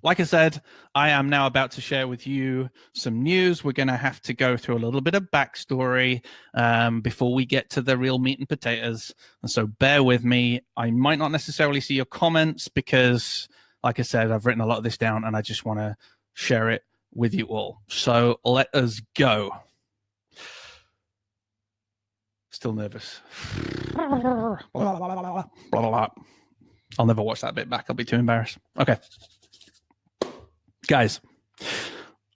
like I said, I am now about to share with you some news. We're going to have to go through a little bit of backstory before we get to the real meat and potatoes. And so bear with me. I might not necessarily see your comments because, like I said, I've written a lot of this down and I just want to share it with you all. So let us go. Still nervous. I'll never watch that bit back. I'll be too embarrassed. Okay. Guys,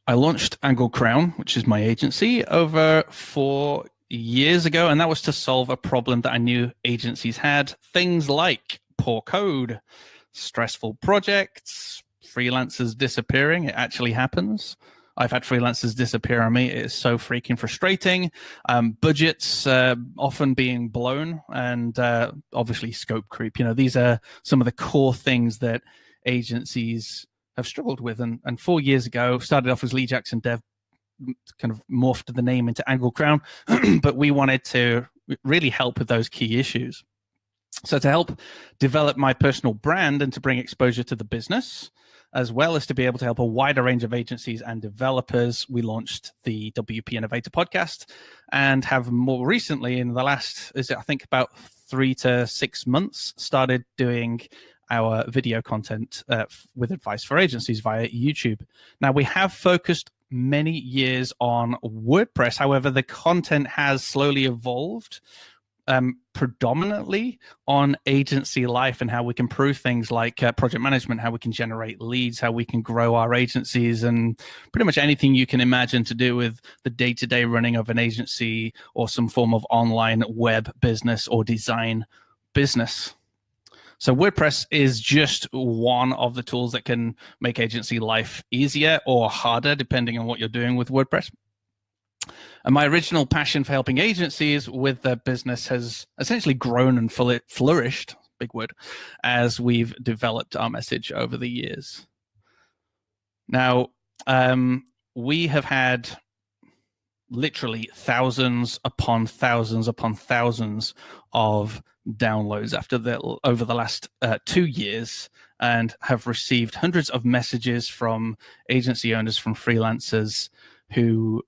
I launched Angled Crown, which is my agency, over 4 years ago, and that was to solve a problem that I knew agencies had. Things like poor code, stressful projects, freelancers disappearing. It actually happens. I've had freelancers disappear on me. It is so freaking frustrating. Budgets often being blown, and obviously scope creep. You know, these are some of the core things that agencies have struggled with. And 4 years ago, started off as Lee Jackson Dev, kind of morphed the name into Angled Crown, but we wanted to really help with those key issues. So to help develop my personal brand and to bring exposure to the business, as well as to be able to help a wider range of agencies and developers, we launched the WP Innovator podcast and have more recently, in the last, I think about 3 to 6 months, started doing our video content with advice for agencies via YouTube. Now, we have focused many years on WordPress. However, the content has slowly evolved predominantly on agency life and how we can improve things like project management, how we can generate leads, how we can grow our agencies, and pretty much anything you can imagine to do with the day-to-day running of an agency or some form of online web business or design business. So WordPress is just one of the tools that can make agency life easier or harder, depending on what you're doing with WordPress. And my original passion for helping agencies with their business has essentially grown and flourished, big word, as we've developed our message over the years. Now, we have had literally thousands upon thousands upon thousands of downloads over the last 2 years, and have received hundreds of messages from agency owners, from freelancers who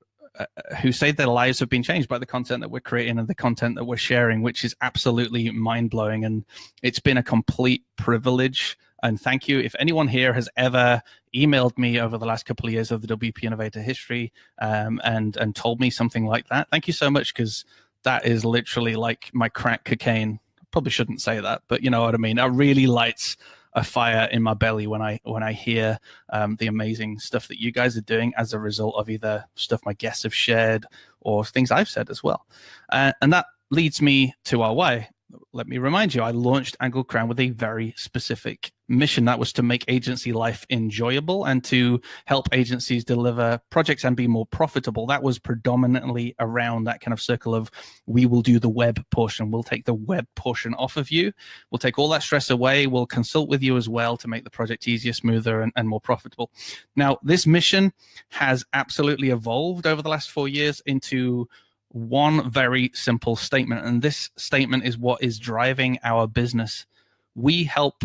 say their lives have been changed by the content that we're creating and the content that we're sharing, which is absolutely mind-blowing. And it's been a complete privilege. And thank you. If anyone here has ever emailed me over the last couple of years of the WP Innovator history and told me something like that, thank you so much, because that is literally like my crack cocaine. Probably shouldn't say that, but you know what I mean. It really lights a fire in my belly when I hear the amazing stuff that you guys are doing as a result of either stuff my guests have shared or things I've said as well. And that leads me to our why. Let me remind you, I launched Angled Crown with a very specific mission. That was to make agency life enjoyable and to help agencies deliver projects and be more profitable. That was predominantly around that kind of circle of, we will do the web portion. We'll take the web portion off of you. We'll take all that stress away. We'll consult with you as well to make the project easier, smoother, and more profitable. Now, this mission has absolutely evolved over the last 4 years into one very simple statement, and this statement is what is driving our business. We help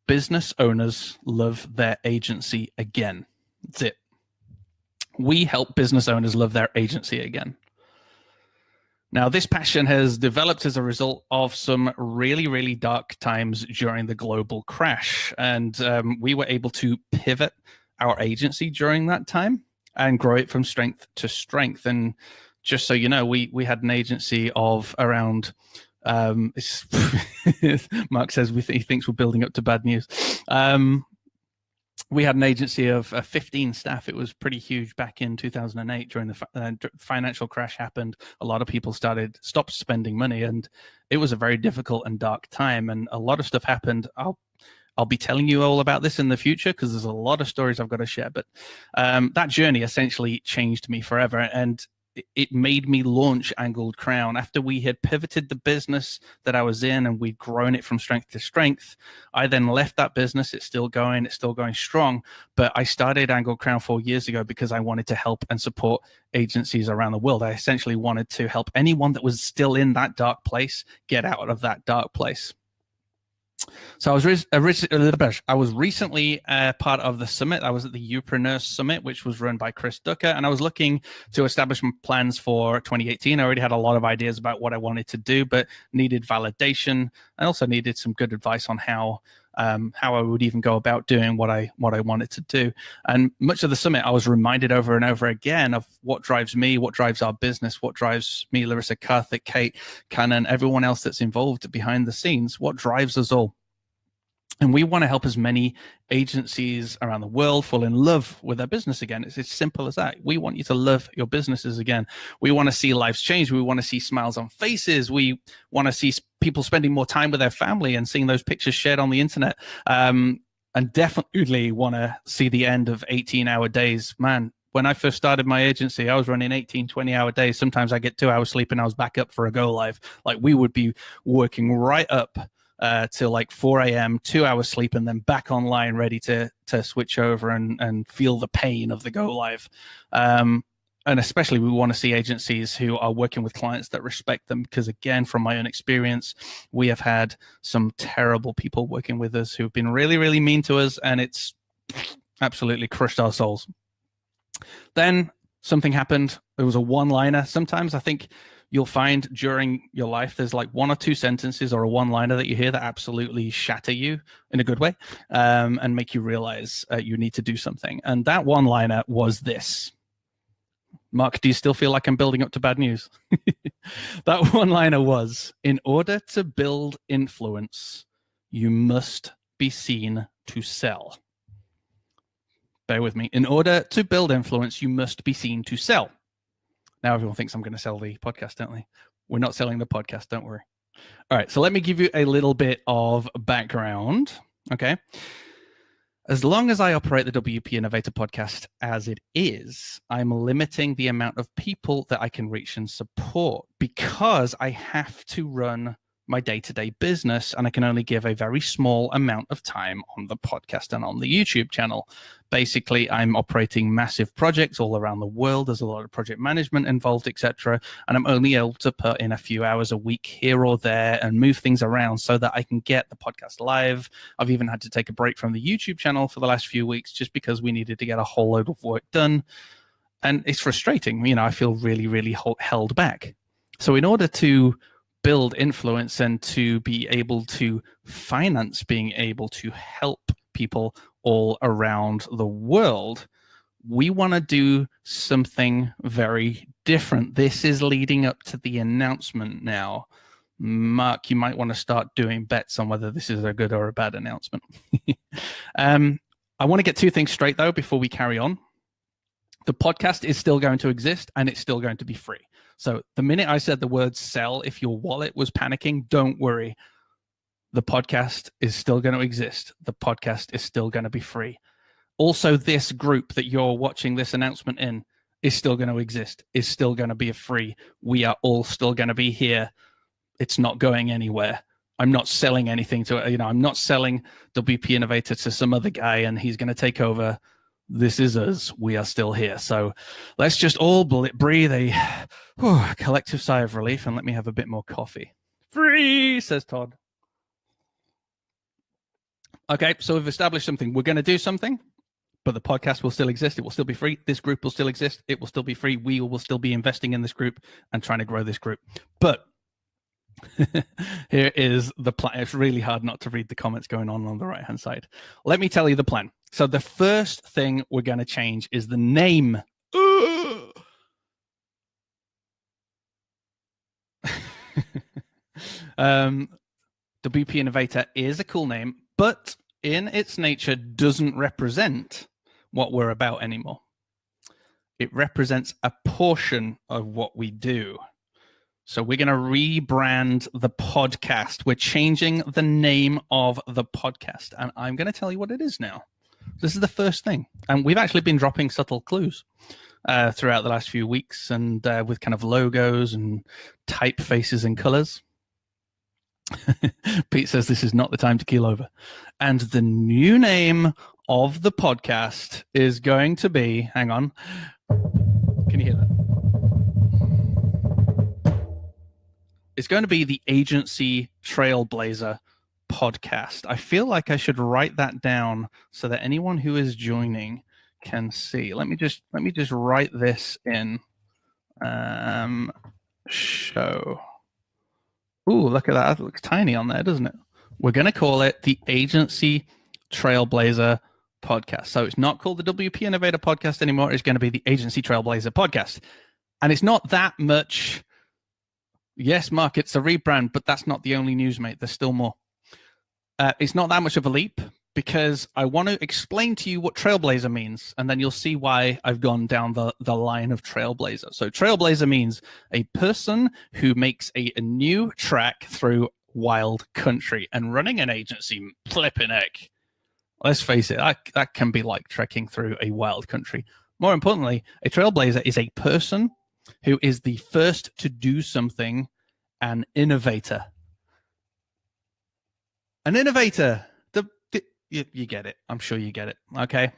business owners love their agency again. That's it. We help business owners love their agency again. Now, this passion has developed as a result of some really, really dark times during the global crash, and we were able to pivot our agency during that time and grow it from strength to strength. And just so you know, we had an agency of around, Mark says he thinks we're building up to bad news. We had an agency of 15 staff. It was pretty huge back in 2008 during the financial crash happened. A lot of people stopped spending money, and it was a very difficult and dark time. And a lot of stuff happened. I'll be telling you all about this in the future because there's a lot of stories I've got to share. But that journey essentially changed me forever. And it made me launch Angled Crown. After we had pivoted the business that I was in and we'd grown it from strength to strength, I then left that business. It's still going strong. But I started Angled Crown 4 years ago because I wanted to help and support agencies around the world. I essentially wanted to help anyone that was still in that dark place get out of that dark place. So I was recently part of the summit. I was at the Upreneur Summit, which was run by Chris Ducker, and I was looking to establish my plans for 2018. I already had a lot of ideas about what I wanted to do, but needed validation. I also needed some good advice on how I would even go about doing what I wanted to do. And much of the summit, I was reminded over and over again of what drives me, what drives our business, what drives me, Larissa, Karthik, Kate, Canon, everyone else that's involved behind the scenes, what drives us all. And we want to help as many agencies around the world fall in love with their business again. It's as simple as that. We want you to love your businesses again. We want to see lives change. We want to see smiles on faces. We want to see people spending more time with their family and seeing those pictures shared on the internet. And definitely want to see the end of 18-hour days. Man, when I first started my agency, I was running 18, 20-hour days. Sometimes I get 2 hours sleep and I was back up for a go live. Like we would be working right up till like 4 a.m., 2 hours sleep, and then back online ready to switch over and feel the pain of the go live. And especially we want to see agencies who are working with clients that respect them, because again, from my own experience, we have had some terrible people working with us who've been really, really mean to us, and it's absolutely crushed our souls. Then something happened. It was a one-liner. Sometimes I think you'll find during your life there's like one or two sentences or a one-liner that you hear that absolutely shatter you in a good way, and make you realize you need to do something. And that one-liner was this. Mark, do you still feel like I'm building up to bad news? That one-liner was, in order to build influence, you must be seen to sell. Bear with me. In order to build influence, you must be seen to sell. Now everyone thinks I'm going to sell the podcast, don't they? We're not selling the podcast, don't worry. All right, so let me give you a little bit of background, okay? As long as I operate the WP Innovator podcast as it is, I'm limiting the amount of people that I can reach and support because I have to run my day-to-day business, and I can only give a very small amount of time on the podcast and on the YouTube channel. Basically, I'm operating massive projects all around the world. There's a lot of project management involved, etc. And I'm only able to put in a few hours a week here or there and move things around so that I can get the podcast live. I've even had to take a break from the YouTube channel for the last few weeks just because we needed to get a whole load of work done. And it's frustrating. You know, I feel really, really held back. So in order to build influence and to be able to finance being able to help people all around the world, we want to do something very different. This is leading up to the announcement now. Mark, you might want to start doing bets on whether this is a good or a bad announcement. I want to get two things straight, though, before we carry on. The podcast is still going to exist, and it's still going to be free. So the minute I said the word sell, if your wallet was panicking, don't worry. The podcast is still going to exist. The podcast is still going to be free. Also, this group that you're watching this announcement in is still going to exist, is still going to be free. We are all still going to be here. It's not going anywhere. I'm not selling anything to, I'm not selling WP Innovator to some other guy and he's going to take over. This is us. We are still here. So let's just all breathe a collective sigh of relief and let me have a bit more coffee. Free, says Todd. Okay, so we've established something. We're going to do something, but the podcast will still exist. It will still be free. This group will still exist. It will still be free. We will still be investing in this group and trying to grow this group. But here is the plan. It's really hard not to read the comments going on the right-hand side. Let me tell you the plan. So the first thing we're going to change is the name. WP Innovator is a cool name, but in its nature doesn't represent what we're about anymore. It represents a portion of what we do. So we're going to rebrand the podcast. We're changing the name of the podcast, and I'm going to tell you what it is now. This is the first thing. And we've actually been dropping subtle clues throughout the last few weeks, and with kind of logos and typefaces and colors. Pete says this is not the time to keel over. And the new name of the podcast is going to be, hang on. Can you hear that? It's going to be the Agency Trailblazer podcast. I feel like I should write that down so that anyone who is joining can see. Let me just write this in. Show. Ooh, look at that. It looks tiny on there, doesn't it? We're going to call it the Agency Trailblazer Podcast. So it's not called the WP Innovator Podcast anymore. It's going to be the Agency Trailblazer Podcast. And it's not that much. Yes, Mark, it's a rebrand, but that's not the only news, mate. There's still more. It's not that much of a leap because I want to explain to you what Trailblazer means, and then you'll see why I've gone down the line of Trailblazer. So Trailblazer means a person who makes a new track through wild country, and running an agency, flipping heck. Let's face it, that can be like trekking through a wild country. More importantly, a Trailblazer is a person who is the first to do something, an innovator. An innovator. You get it. I'm sure you get it. Okay.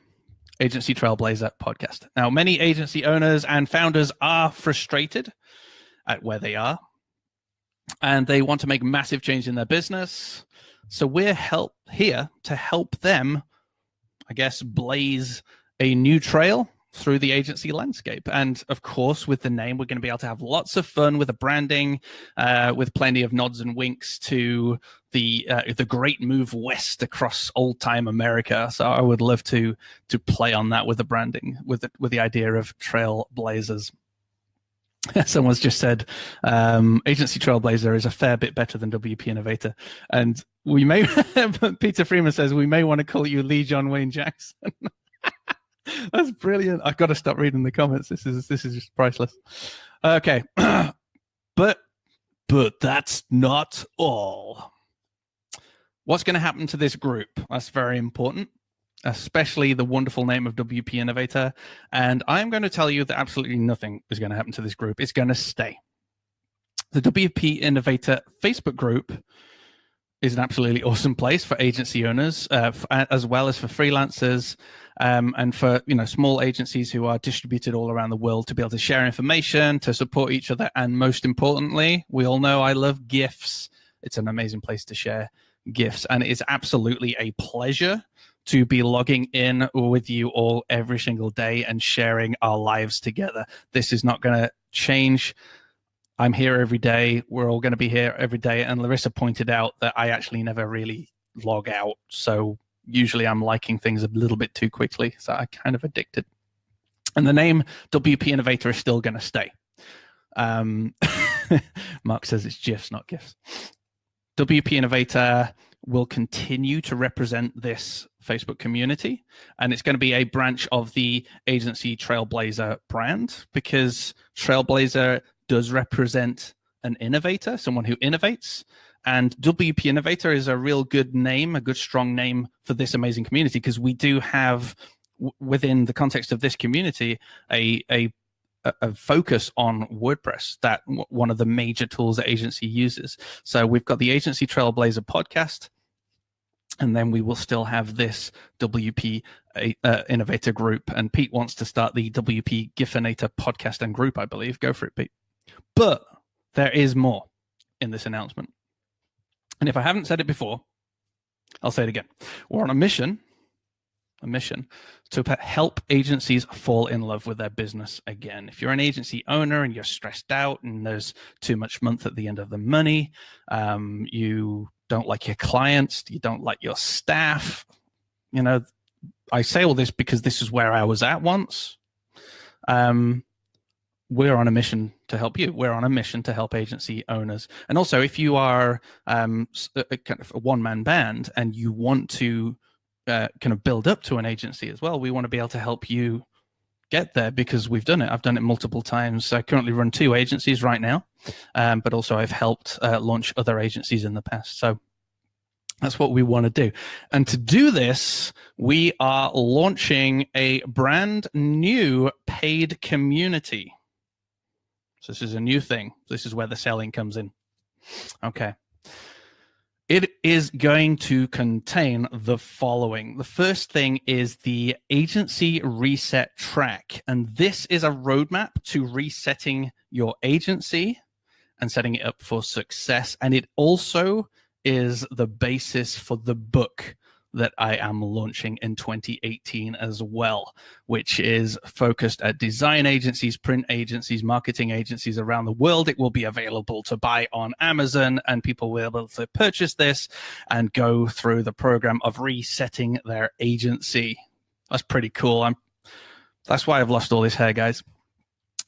Agency Trailblazer Podcast. Now, many agency owners and founders are frustrated at where they are, and they want to make massive change in their business. So we're here to help them, I guess, blaze a new trail through the agency landscape. And of course, with the name, we're going to be able to have lots of fun with the branding, with plenty of nods and winks to the great move west across old time America. So I would love to play on that with the branding, with the idea of Trailblazers. Someone's just said Agency Trailblazer is a fair bit better than WP Innovator, and we may. Peter Freeman says we may want to call you Lee John Wayne Jackson. That's brilliant. I've got to stop reading the comments. This is just priceless. Okay, but that's not all. What's going to happen to this group? That's very important, especially the wonderful name of WP Innovator. And I'm going to tell you that absolutely nothing is going to happen to this group. It's going to stay. The WP Innovator Facebook group is an absolutely awesome place for agency owners, as well as for freelancers, and for small agencies who are distributed all around the world, to be able to share information, to support each other, and most importantly, we all know I love GIFs. It's an amazing place to share GIFs, and it is absolutely a pleasure to be logging in with you all every single day and sharing our lives together. This is not going to change. I'm here every day. We're all going to be here every day. And Larissa pointed out that I actually never really log out. So usually I'm liking things a little bit too quickly. So I'm kind of addicted. And the name WP Innovator is still going to stay. Mark says it's GIFs, not GIFs. WP Innovator will continue to represent this Facebook community, and it's going to be a branch of the Agency Trailblazer brand, because Trailblazer does represent an innovator, someone who innovates, and WP Innovator is a real good name, a good strong name for this amazing community, because we do have, within the context of this community, a focus on WordPress, that one of the major tools that agency uses. So we've got the Agency Trailblazer podcast, and then we will still have this WP Innovator group. And Pete wants to start the WP Gifinator podcast and group, I believe. Go for it, Pete. But there is more in this announcement. And if I haven't said it before, I'll say it again. We're on a mission to help agencies fall in love with their business again. If you're an agency owner and you're stressed out and there's too much month at the end of the money, you don't like your clients, you don't like your staff, I say all this because this is where I was at once. We're on a mission to help you. We're on a mission to help agency owners. And also, if you are kind of a one-man band and you want to kind of build up to an agency as well, we want to be able to help you get there, because we've done it. I've done it multiple times. I currently run 2 agencies right now, but also I've helped launch other agencies in the past. So that's what we want to do. And to do this, we are launching a brand new paid community. So this is a new thing. This is where the selling comes in. Okay. It is going to contain the following. The first thing is the Agency Reset Track. And this is a roadmap to resetting your agency and setting it up for success. And it also is the basis for the book that I am launching in 2018 as well, which is focused at design agencies, print agencies, marketing agencies around the world. It will be available to buy on Amazon, and people will be able to purchase this and go through the program of resetting their agency. That's pretty cool. That's why I've lost all this hair, guys.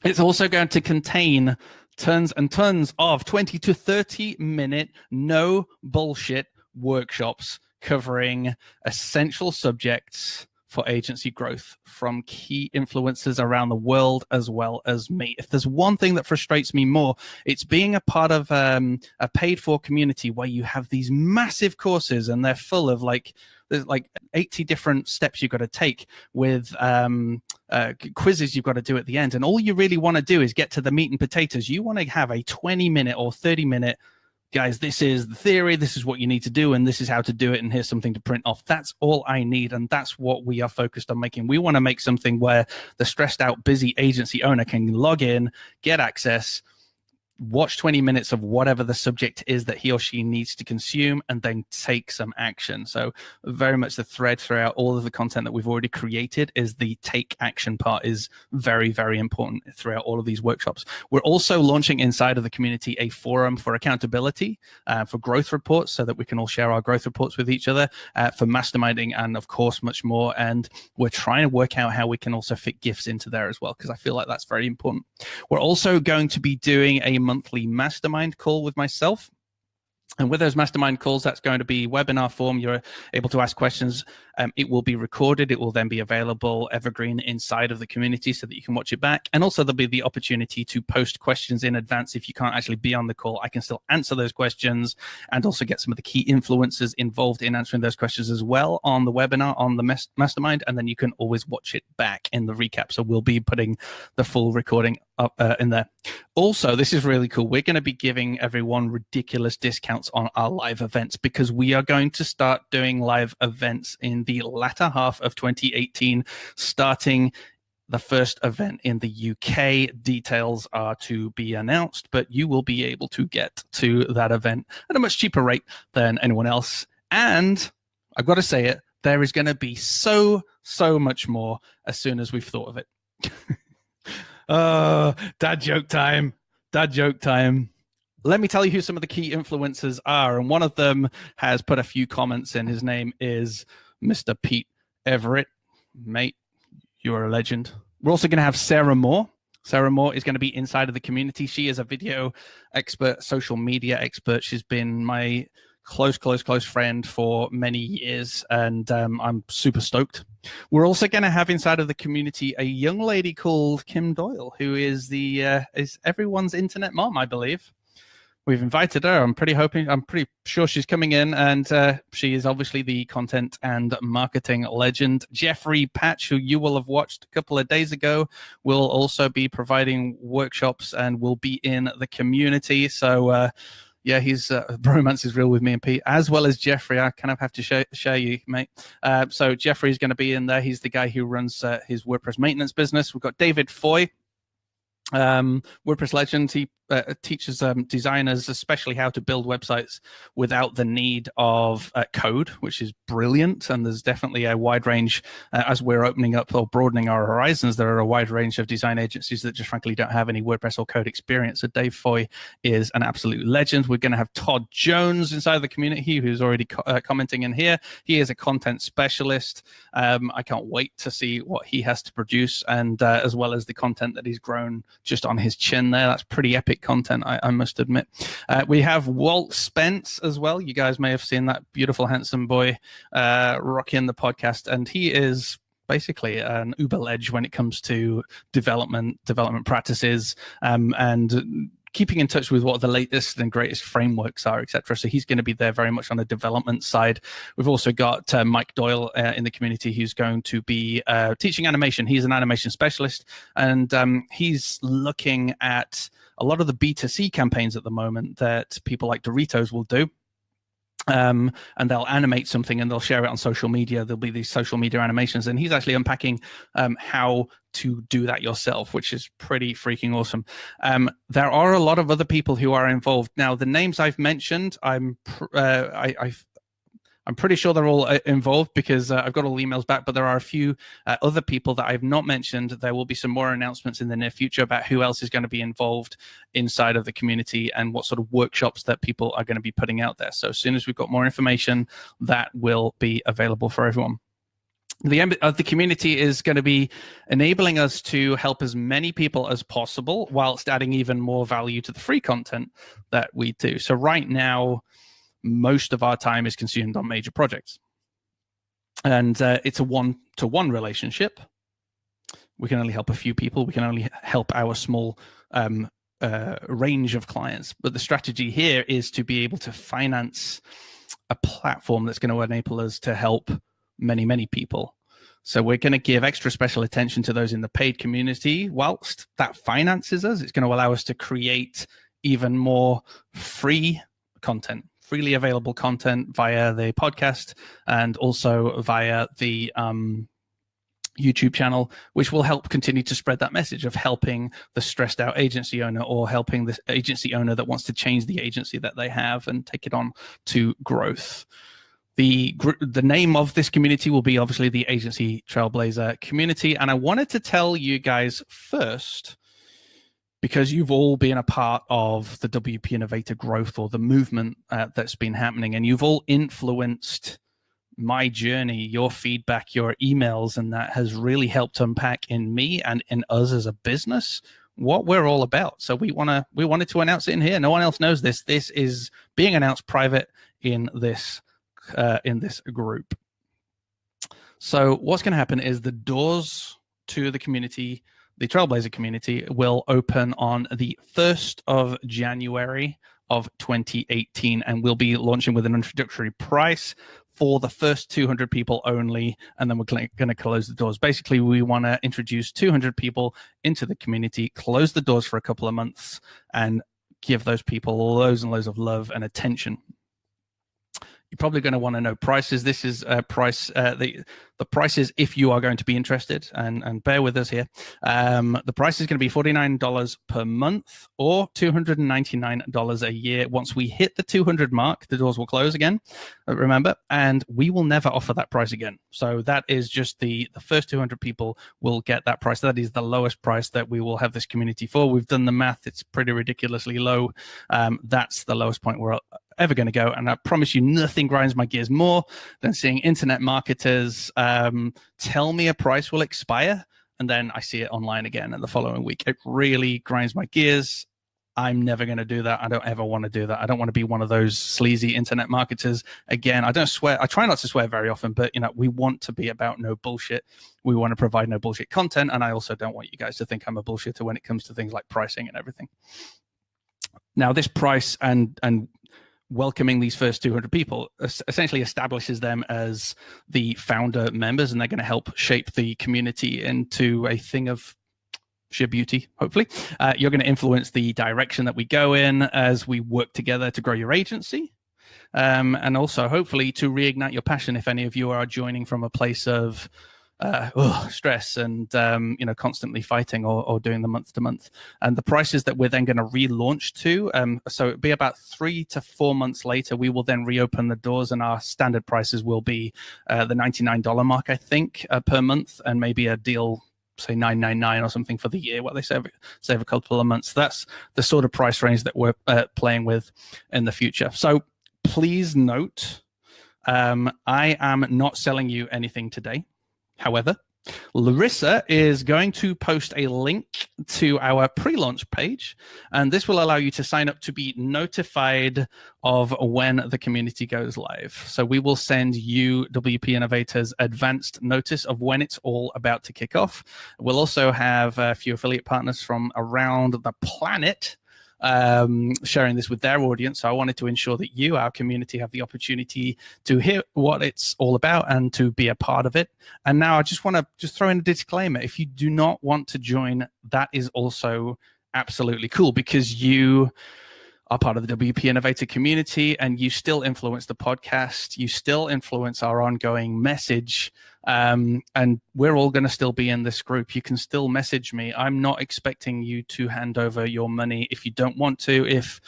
It's also going to contain tons and tons of 20 to 30 minute, no bullshit workshops covering essential subjects for agency growth from key influencers around the world, as well as me. If there's one thing that frustrates me more, it's being a part of a paid for community where you have these massive courses and they're full of there's 80 different steps you've got to take with quizzes you've got to do at the end. And all you really want to do is get to the meat and potatoes. You want to have a 20-minute or 30-minute, guys, this is the theory, this is what you need to do, and this is how to do it, and here's something to print off. That's all I need, and that's what we are focused on making. We want to make something where the stressed out, busy agency owner can log in, get access, watch 20 minutes of whatever the subject is that he or she needs to consume, and then take some action. So very much the thread throughout all of the content that we've already created is the take action part is very, very important throughout all of these workshops. We're also launching inside of the community a forum for accountability, for growth reports, so that we can all share our growth reports with each other, for masterminding, and of course much more. And we're trying to work out how we can also fit gifts into there as well, because I feel like that's very important. We're also going to be doing a monthly mastermind call with myself. And with those mastermind calls, that's going to be webinar form. You're able to ask questions. It will be recorded. It will then be available evergreen inside of the community so that you can watch it back. And also there'll be the opportunity to post questions in advance. If you can't actually be on the call, I can still answer those questions and also get some of the key influencers involved in answering those questions as well on the webinar, on the mastermind. And then you can always watch it back in the recap. So we'll be putting the full recording up in there. Also, this is really cool. We're going to be giving everyone ridiculous discounts on our live events, because we are going to start doing live events in the latter half of 2018, starting the first event in the UK. Details are to be announced, but you will be able to get to that event at a much cheaper rate than anyone else. And I've got to say it, there is going to be so much more as soon as we've thought of it. Dad joke time. Dad joke time. Let me tell you who some of the key influencers are. And one of them has put a few comments in. His name is Mr. Pete Everett. Mate, you're a legend. We're also going to have Sarah Moore. Sarah Moore is going to be inside of the community. She is a video expert, social media expert. She's been my close friend for many years, and I'm super stoked. We're also going to have inside of the community a young lady called Kim Doyle, who is is everyone's internet mom, I believe. We've invited her. I'm pretty sure she's coming in, and she is obviously the content and marketing legend. Jeffrey Patch, who you will have watched a couple of days ago, will also be providing workshops and will be in the community. So yeah, he's bromance is real with me and Pete, as well as Jeffrey. I kind of have to share you, mate. So Jeffrey's going to be in there. He's the guy who runs his WordPress maintenance business. We've got David Foy, WordPress legend. He teaches designers especially how to build websites without the need of code, which is brilliant. And there's definitely a wide range, as we're opening up or broadening our horizons, there are a wide range of design agencies that just frankly don't have any WordPress or code experience. So Dave Foy is an absolute legend. We're going to have Todd Jones inside the community, who's already commenting in here. He is a content specialist. I can't wait to see what he has to produce, and as well as the content that he's grown just on his chin there. That's pretty epic content, I must admit. We have Walt Spence as well. You guys may have seen that beautiful, handsome boy rocking the podcast, and he is basically an uber ledge when it comes to development practices, and keeping in touch with what the latest and greatest frameworks are, etc. So he's going to be there very much on the development side. We've also got Mike Doyle in the community, who's going to be teaching animation. He's an animation specialist, and he's looking at a lot of the B2C campaigns at the moment that people like Doritos will do. and they'll animate something and they'll share it on social media. There'll be these social media animations, and he's actually unpacking how to do that yourself, which is pretty freaking awesome. There are a lot of other people who are involved. Now, the names I've mentioned, I'm pretty sure they're all involved because I've got all the emails back, but there are a few other people that I've not mentioned. There will be some more announcements in the near future about who else is going to be involved inside of the community and what sort of workshops that people are going to be putting out there. So as soon as we've got more information, that will be available for everyone. The aim of the community is going to be enabling us to help as many people as possible whilst adding even more value to the free content that we do. So right now, most of our time is consumed on major projects. And it's a one-to-one relationship. We can only help a few people. We can only help our small range of clients. But the strategy here is to be able to finance a platform that's going to enable us to help many, many people. So we're going to give extra special attention to those in the paid community. Whilst that finances us, it's going to allow us to create even more free content, freely available content via the podcast and also via the YouTube channel, which will help continue to spread that message of helping the stressed out agency owner or helping the agency owner that wants to change the agency that they have and take it on to growth. The name of this community will be obviously the Agency Trailblazer Community. And I wanted to tell you guys first, because you've all been a part of the WP Innovator growth or the movement that's been happening, and you've all influenced my journey, your feedback, your emails, and that has really helped unpack in me and in us as a business what we're all about. So we wanted to announce it in here. No one else knows this. This is being announced private in this group. So what's going to happen is the doors to the community, the Trailblazer community, will open on the 1st of January of 2018, and we'll be launching with an introductory price for the first 200 people only, and then we're going to close the doors. Basically, we want to introduce 200 people into the community, close the doors for a couple of months, and give those people loads and loads of love and attention. You're probably going to want to know prices. This is price. The prices, if you are going to be interested, and bear with us here. The price is going to be $49 per month or $299 a year. Once we hit the 200 mark, the doors will close again. Remember, and we will never offer that price again. So that is just the first 200 people will get that price. That is the lowest price that we will have this community for. We've done the math. It's pretty ridiculously low. That's the lowest point we're ever going to go. And I promise you, nothing grinds my gears more than seeing internet marketers tell me a price will expire, and then I see it online again in the following week. It really grinds my gears. I'm never going to do that. I don't ever want to do that. I don't want to be one of those sleazy internet marketers. Again, I don't swear. I try not to swear very often, but we want to be about no bullshit. We want to provide no bullshit content, and I also don't want you guys to think I'm a bullshitter when it comes to things like pricing and everything. Now, this price and welcoming these first 200 people essentially establishes them as the founder members, and they're going to help shape the community into a thing of sheer beauty, hopefully. You're going to influence the direction that we go in as we work together to grow your agency, and also hopefully to reignite your passion if any of you are joining from a place of stress and constantly fighting or doing the month to month. And the prices that we're then going to relaunch to, so it'll be about 3 to 4 months later, we will then reopen the doors, and our standard prices will be the $99 mark, I think, per month, and maybe a deal, say $9.99 or something for the year, what they save a couple of months. That's the sort of price range that we're playing with in the future. So please note, I am not selling you anything today. However, Larissa is going to post a link to our pre-launch page, and this will allow you to sign up to be notified of when the community goes live. So we will send you, WP Innovators, advanced notice of when it's all about to kick off. We'll also have a few affiliate partners from around the planet sharing this with their audience. So I wanted to ensure that you, our community, have the opportunity to hear what it's all about and to be a part of it. And now I just want to throw in a disclaimer. If you do not want to join, that is also absolutely cool, because you are part of the WP Innovator community and you still influence the podcast, you still influence our ongoing message, and we're all going to still be in this group. You can still message me. I'm not expecting you to hand over your money if you don't want to. If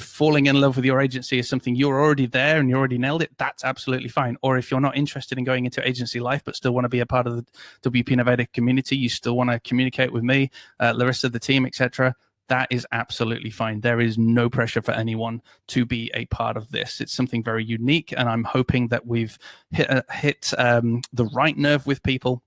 falling in love with your agency is something you're already there and you already nailed it, that's absolutely fine. Or if you're not interested in going into agency life but still want to be a part of the WP Innovator community, you still want to communicate with me, Larissa, the team, etc., that is absolutely fine. There is no pressure for anyone to be a part of this. It's something very unique, and I'm hoping that we've hit the right nerve with people,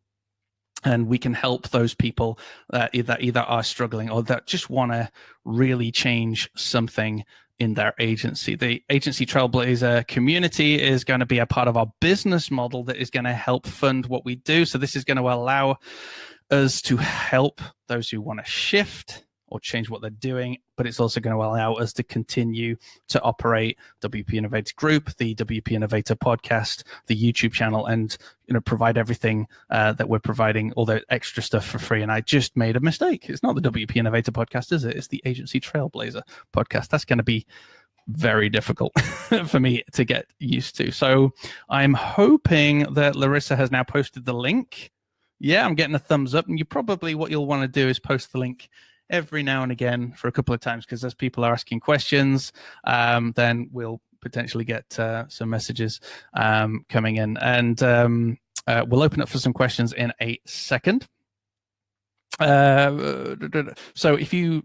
and we can help those people that either are struggling or that just want to really change something in their agency. The Agency Trailblazer community is going to be a part of our business model that is going to help fund what we do. So this is going to allow us to help those who want to shift or change what they're doing, but it's also going to allow us to continue to operate WP Innovator Group, the WP Innovator podcast, the YouTube channel, and provide everything that we're providing, all the extra stuff for free. And I just made a mistake. It's not the WP Innovator podcast, is it? It's the Agency Trailblazer podcast. That's going to be very difficult for me to get used to. So I'm hoping that Larissa has now posted the link. Yeah, I'm getting a thumbs up. And what you'll want to do is post the link every now and again for a couple of times, because as people are asking questions, then we'll potentially get some messages coming in. And we'll open up for some questions in a second. So if you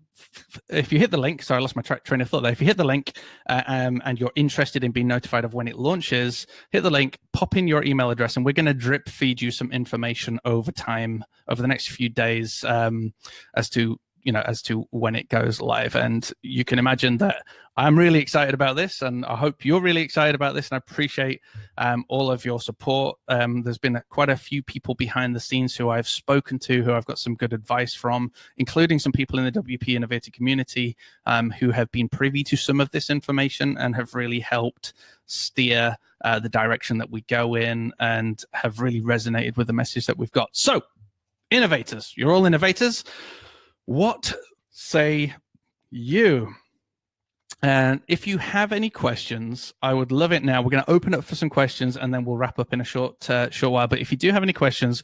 hit the link, sorry, I lost my train of thought there. If you hit the link and you're interested in being notified of when it launches, hit the link, pop in your email address, and we're going to drip feed you some information over time, over the next few days, as to when it goes live. And you can imagine that I'm really excited about this, and I hope you're really excited about this, and I appreciate all of your support. There's been quite a few people behind the scenes who I've spoken to, who I've got some good advice from, including some people in the WP Innovator community who have been privy to some of this information and have really helped steer the direction that we go in and have really resonated with the message that we've got. So, innovators, you're all innovators. What say you? And if you have any questions, I would love it now. We're going to open up for some questions, and then we'll wrap up in a short while. But if you do have any questions,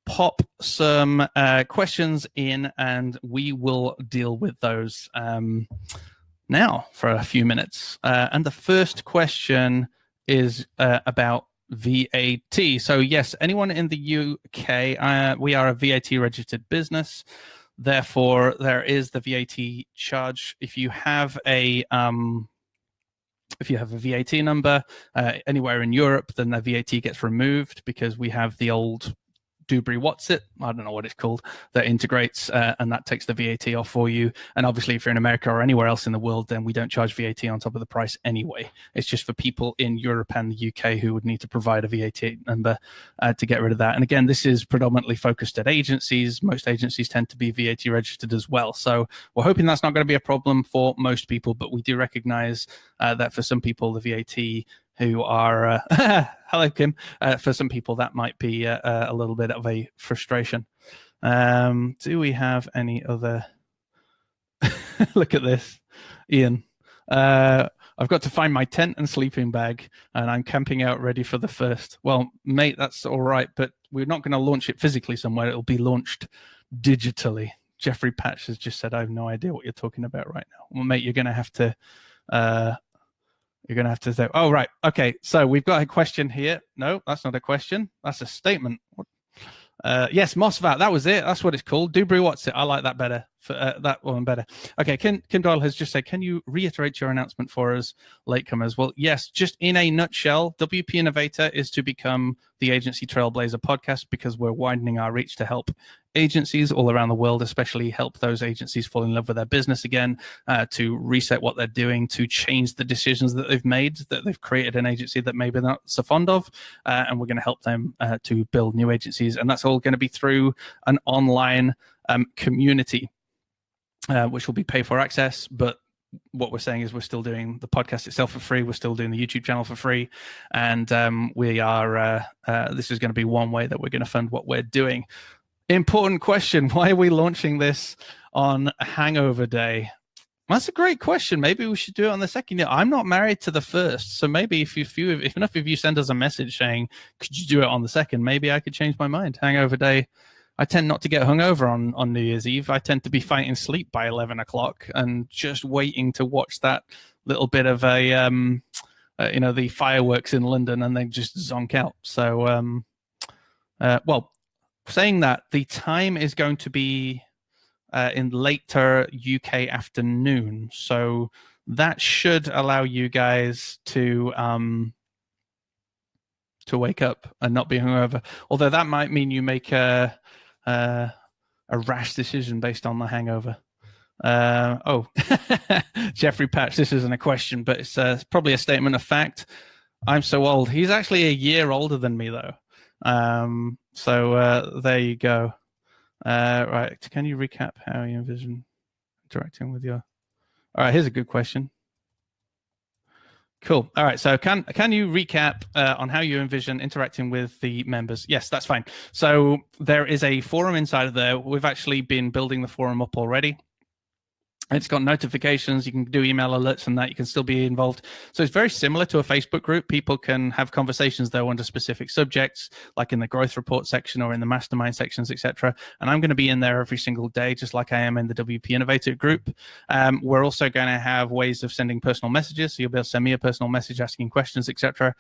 pop some questions in, and we will deal with those now for a few minutes. And the first question is about VAT. So yes, anyone in the UK, we are a VAT registered business. Therefore, there is the VAT charge. If you have a VAT number anywhere in Europe, then the VAT gets removed, because we have the old Dubry What's It, I don't know what it's called, that integrates and that takes the VAT off for you. And obviously, if you're in America or anywhere else in the world, then we don't charge VAT on top of the price anyway. It's just for people in Europe and the UK who would need to provide a VAT number to get rid of that. And again, this is predominantly focused at agencies. Most agencies tend to be VAT registered as well. So we're hoping that's not going to be a problem for most people, but we do recognize that for some people, the VAT who are hello Kim, for some people that might be a little bit of a frustration. Do we have any other look at this, Ian? I've got to find my tent and sleeping bag, and I'm camping out ready for the first. Well, mate, that's all right, but we're not going to launch it physically somewhere. It'll be launched digitally. Jeffrey Patch has just said, I have no idea what you're talking about right now. Well, mate, you're going to have to say, oh, right. Okay. So we've got a question here. No, that's not a question. That's a statement. Yes, MOSFET. That was it. That's what it's called. Dubry What's It. I like that better. That one better. Okay. Kim Doyle has just said, can you reiterate your announcement for us latecomers? Well, yes, just in a nutshell, WP Innovator is to become the Agency Trailblazer podcast, because we're widening our reach to help agencies all around the world, especially help those agencies fall in love with their business again, to reset what they're doing, to change the decisions that they've made, that they've created an agency that maybe they're not so fond of, and we're going to help them to build new agencies. And that's all going to be through an online community, which will be pay for access. But what we're saying is we're still doing the podcast itself for free. We're still doing the YouTube channel for free. And we are, this is going to be one way that we're going to fund what we're doing. Important question. Why are we launching this on Hangover Day? That's a great question. Maybe we should do it on the second. Yeah, I'm not married to the first, so maybe if enough of you send us a message saying, "Could you do it on the second?" Maybe I could change my mind. Hangover day. I tend not to get hungover on New Year's Eve. I tend to be fighting sleep by 11 o'clock and just waiting to watch that little bit of the fireworks in London, and then just zonk out. So, well, saying that, the time is going to be in later UK afternoon. So that should allow you guys to wake up and not be hungover. Although that might mean you make a rash decision based on the hangover. Jeffrey Patch, this isn't a question, but it's probably a statement of fact. I'm so old. He's actually a year older than me, though. So there you go. Right. Can you recap how you envision interacting with your... All right, here's a good question. Cool. All right. So can you recap on how you envision interacting with the members? Yes, that's fine. So there is a forum inside of there. We've actually been building the forum up already. It's got notifications. You can do email alerts and that. You can still be involved. So it's very similar to a Facebook group. People can have conversations though under specific subjects, like in the growth report section or in the mastermind sections, etc. And I'm going to be in there every single day, just like I am in the WP Innovator group. We're also going to have ways of sending personal messages. So you'll be able to send me a personal message asking questions, etc.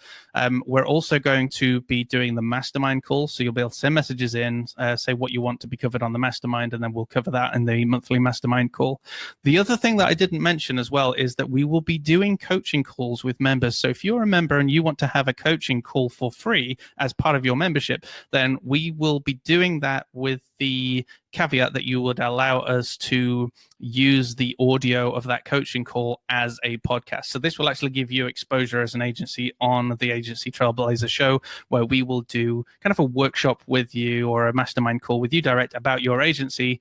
We're also going to be doing the mastermind call. So you'll be able to send messages in, say what you want to be covered on the mastermind, and then we'll cover that in the monthly mastermind call. The other thing that I didn't mention as well is that we will be doing coaching calls with members. So if you're a member and you want to have a coaching call for free as part of your membership, then we will be doing that with the caveat that you would allow us to use the audio of that coaching call as a podcast. So this will actually give you exposure as an agency on the Agency Trailblazer show, where we will do kind of a workshop with you or a mastermind call with you direct about your agency,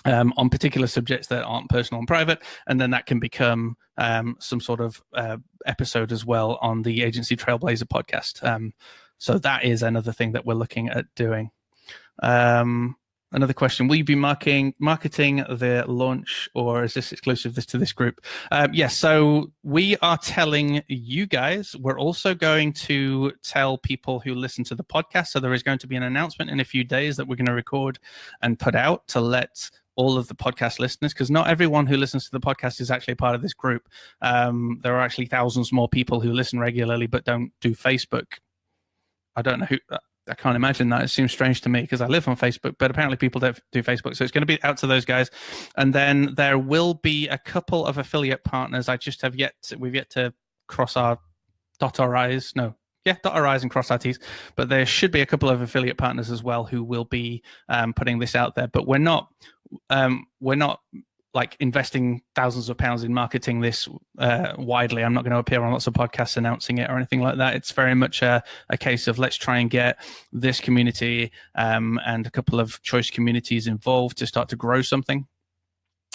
on particular subjects that aren't personal and private, and then that can become some sort of episode as well on the Agency Trailblazer podcast. So that is another thing that we're looking at doing. Another question, will you be marketing the launch, or is this exclusive to this group? Yes, so we are telling you guys. We're also going to tell people who listen to the podcast. So there is going to be an announcement in a few days that we're going to record and put out to let all of the podcast listeners, because not everyone who listens to the podcast is actually part of this group. There are actually thousands more people who listen regularly but don't do Facebook. I don't know who... I can't imagine that. It seems strange to me because I live on Facebook, but apparently people don't do Facebook. So it's going to be out to those guys. And then there will be a couple of affiliate partners. We've yet to dot our I's and cross our T's. But there should be a couple of affiliate partners as well who will be putting this out there. But we're not like investing thousands of pounds in marketing this widely. I'm not going to appear on lots of podcasts announcing it or anything like that. It's very much a case of let's try and get this community and a couple of choice communities involved to start to grow something.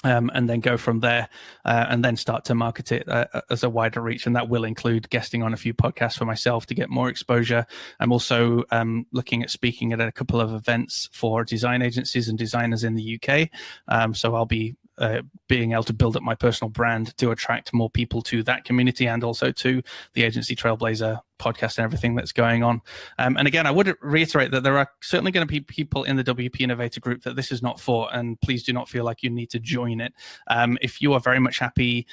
And then go from there and then start to market it as a wider reach. And that will include guesting on a few podcasts for myself to get more exposure. I'm also looking at speaking at a couple of events for design agencies and designers in the UK. So I'll be being able to build up my personal brand to attract more people to that community and also to the Agency Trailblazer podcast and everything that's going on. And again, I would reiterate that there are certainly going to be people in the WP Innovator group that this is not for, and please do not feel like you need to join it. If you are very much happy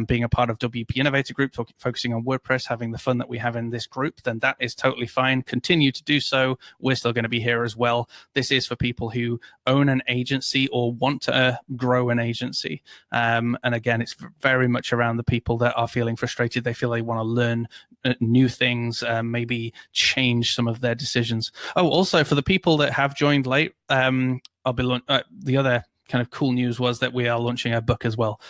being a part of WP Innovator group, focusing on WordPress, having the fun that we have in this group, then that is totally fine. Continue to do so. We're still going to be here as well. This is for people who own an agency or want to grow an agency. And again, it's very much around the people that are feeling frustrated. They feel they want to learn new things, maybe change some of their decisions. Oh, also for the people that have joined late, I'll be the other kind of cool news was that we are launching a book as well,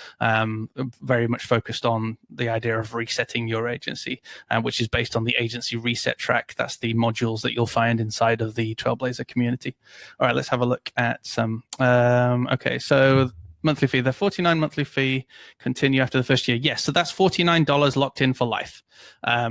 very much focused on the idea of resetting your agency, which is based on the agency reset track. That's the modules that you'll find inside of the Trailblazer community. All right, let's have a look at some. Okay, so monthly fee. The $49 monthly fee continue after the first year. Yes, so that's $49 locked in for life.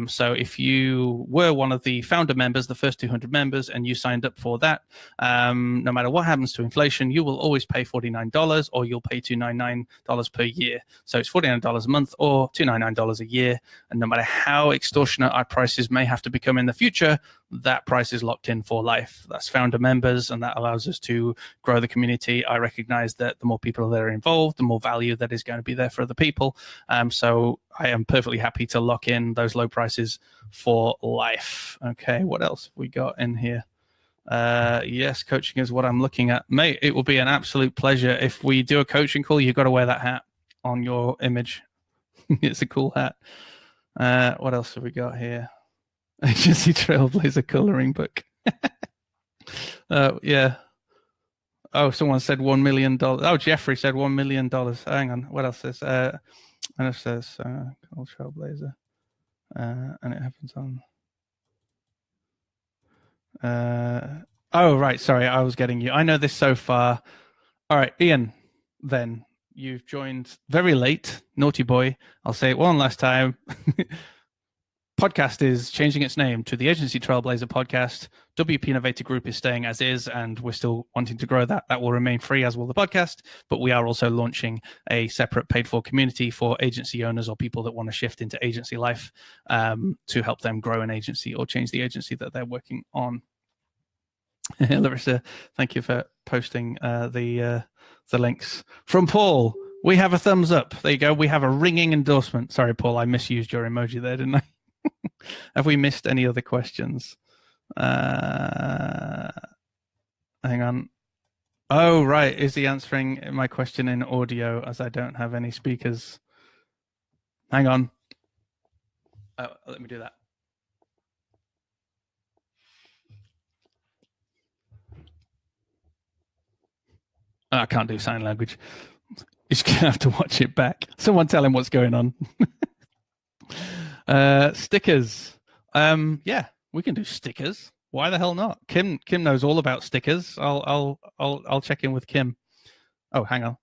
So if you were one of the founder members, the first 200 members, and you signed up for that, no matter what happens to inflation, you will always pay $49, or you'll pay $299 per year. So it's $49 a month or $299 a year. And no matter how extortionate our prices may have to become in the future, that price is locked in for life. That's founder members, and that allows us to grow the community. I recognize that the more people that are involved, the more value that is going to be there for other people. So I am perfectly happy to lock in those low prices for life. Okay, what else have we got in here? Yes, coaching is what I'm looking at. Mate, it will be an absolute pleasure. If we do a coaching call, you've got to wear that hat on your image. It's a cool hat. What else have we got here? Agency Trailblazer coloring book. Yeah. Oh, someone said $1 million. Oh, Jeffrey said $1 million. Hang on. What else is? And it says call Trailblazer. And it happens on. Oh, right. Sorry, I was getting you. I know this so far. All right, Ian, then you've joined very late. Naughty boy. I'll say it one last time. Podcast is changing its name to the Agency Trailblazer Podcast. WP Innovator Group is staying as is, and we're still wanting to grow that. That will remain free, as will the podcast, but we are also launching a separate paid-for community for agency owners or people that want to shift into agency life, to help them grow an agency or change the agency that they're working on. Larissa, thank you for posting the links. From Paul, we have a thumbs up. There you go. We have a ringing endorsement. Sorry, Paul, I misused your emoji there, didn't I? Have we missed any other questions? Hang on. Oh, right. Is he answering my question in audio, as I don't have any speakers? Hang on. Oh, let me do that. Oh, I can't do sign language. You're just going to have to watch it back. Someone tell him what's going on. Stickers. Yeah, we can do stickers. Why the hell not? Kim knows all about stickers. I'll check in with Kim. Oh, hang on.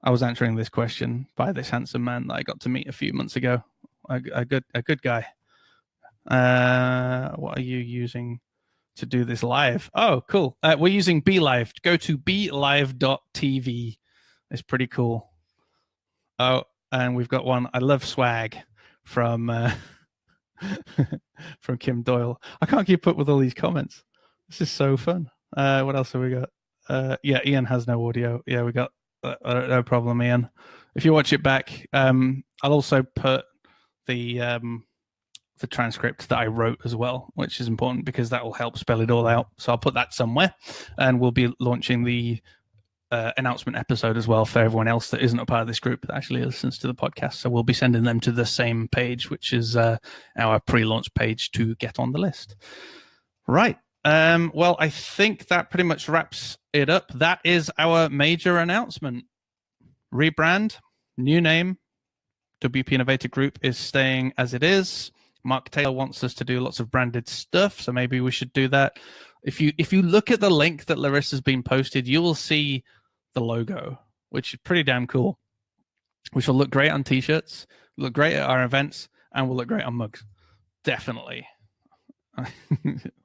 I was answering this question by this handsome man that I got to meet a few months ago. A good guy. What are you using to do this live? Oh, cool. We're using BeLive. Go to belive.tv. It's pretty cool. Oh, and we've got one. I love swag from from Kim Doyle. I can't keep up with all these comments. This is so fun. What else have we got? Yeah, Ian has no audio. Yeah, we got no problem, Ian. If you watch it back, I'll also put the transcript that I wrote as well, which is important because that will help spell it all out. So I'll put that somewhere, and we'll be launching the announcement episode as well for everyone else that isn't a part of this group that actually listens to the podcast. So we'll be sending them to the same page, which is our pre-launch page to get on the list. Right. Well, I think that pretty much wraps it up. That is our major announcement. Rebrand, new name. WP Innovator Group is staying as it is. Mark Taylor wants us to do lots of branded stuff, so maybe we should do that. If you look at the link that Larissa's been posted, you will see the logo, which is pretty damn cool, which will look great on t-shirts, look great at our events, and will look great on mugs. Definitely.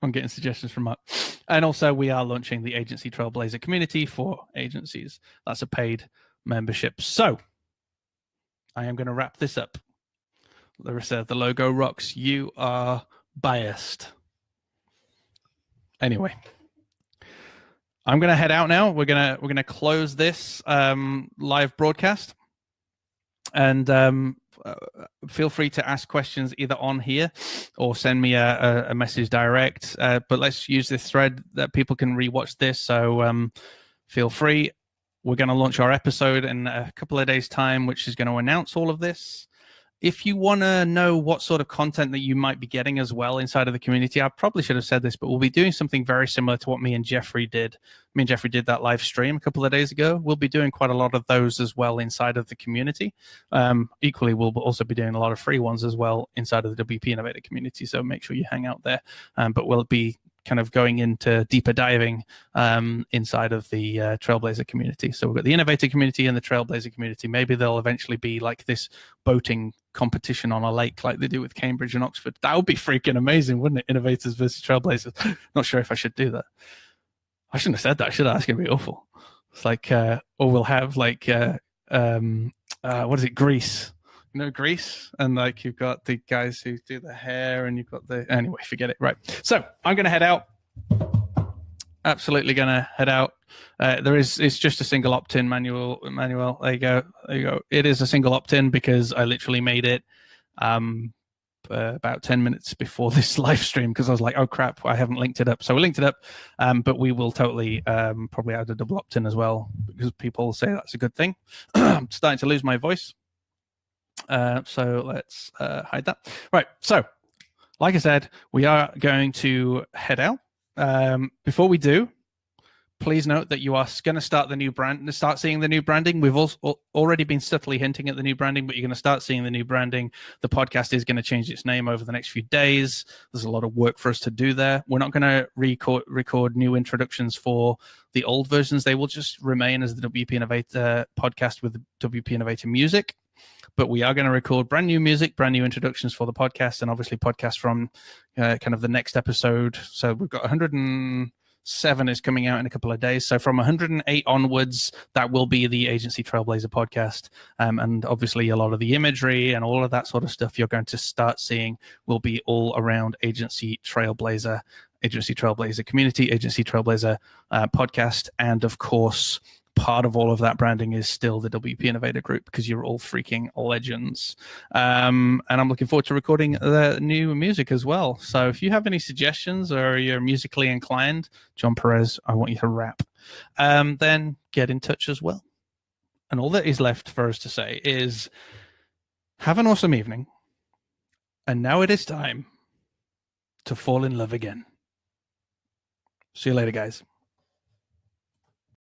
I'm getting suggestions from Mark. And also, we are launching the Agency Trailblazer community for agencies. That's a paid membership. So I am going to wrap this up. Larissa, the logo rocks. You are biased. Anyway, I'm going to head out now. We're going to close this live broadcast, and feel free to ask questions either on here or send me a message direct. But let's use this thread that people can rewatch this. So feel free. We're going to launch our episode in a couple of days' time, which is going to announce all of this. If you want to know what sort of content that you might be getting as well inside of the community, I probably should have said this, but we'll be doing something very similar to what me and Jeffrey did. Me and Jeffrey did that live stream a couple of days ago. We'll be doing quite a lot of those as well inside of the community. Equally, we'll also be doing a lot of free ones as well inside of the WP Innovator community, so make sure you hang out there. But we'll be kind of going into deeper diving inside of the Trailblazer community. So we've got the Innovator community and the Trailblazer community. Maybe they'll eventually be like this boating competition on a lake like they do with Cambridge and Oxford. That would be freaking amazing, wouldn't it? Innovators versus Trailblazers. Not sure if I should do that. I shouldn't have said that, should I? That's going to be awful. It's like, or we'll have like, what is it, Grease? Grease, and like you've got the guys who do the hair, and you've got the anyway. Forget it. Right. So I'm going to head out. Absolutely going to head out. It's just a single opt-in manual. There you go. It is a single opt-in because I literally made it about 10 minutes before this live stream because I was like, oh crap, I haven't linked it up. So we linked it up, but we will totally probably add a double opt-in as well because people say that's a good thing. I'm starting to lose my voice. So let's hide that. Right. So, like I said, we are going to head out. Before we do, please note that you are going to start seeing the new branding. We've also already been subtly hinting at the new branding, but you're going to start seeing the new branding. The podcast is going to change its name over the next few days. There's a lot of work for us to do there. We're not going to record new introductions for the old versions. They will just remain as the WP Innovator podcast with WP Innovator music. But we are going to record brand new music, brand new introductions for the podcast, and obviously podcasts from kind of the next episode. So we've got 107 is coming out in a couple of days. So from 108 onwards, that will be the Agency Trailblazer podcast. And obviously a lot of the imagery and all of that sort of stuff you're going to start seeing will be all around Agency Trailblazer community, Agency Trailblazer podcast, and of course, part of all of that branding is still the WP Innovator group because you're all freaking legends. And I'm looking forward to recording the new music as well. So if you have any suggestions or you're musically inclined, John Perez, I want you to rap, then get in touch as well. And all that is left for us to say is have an awesome evening. And now it is time to fall in love again. See you later, guys.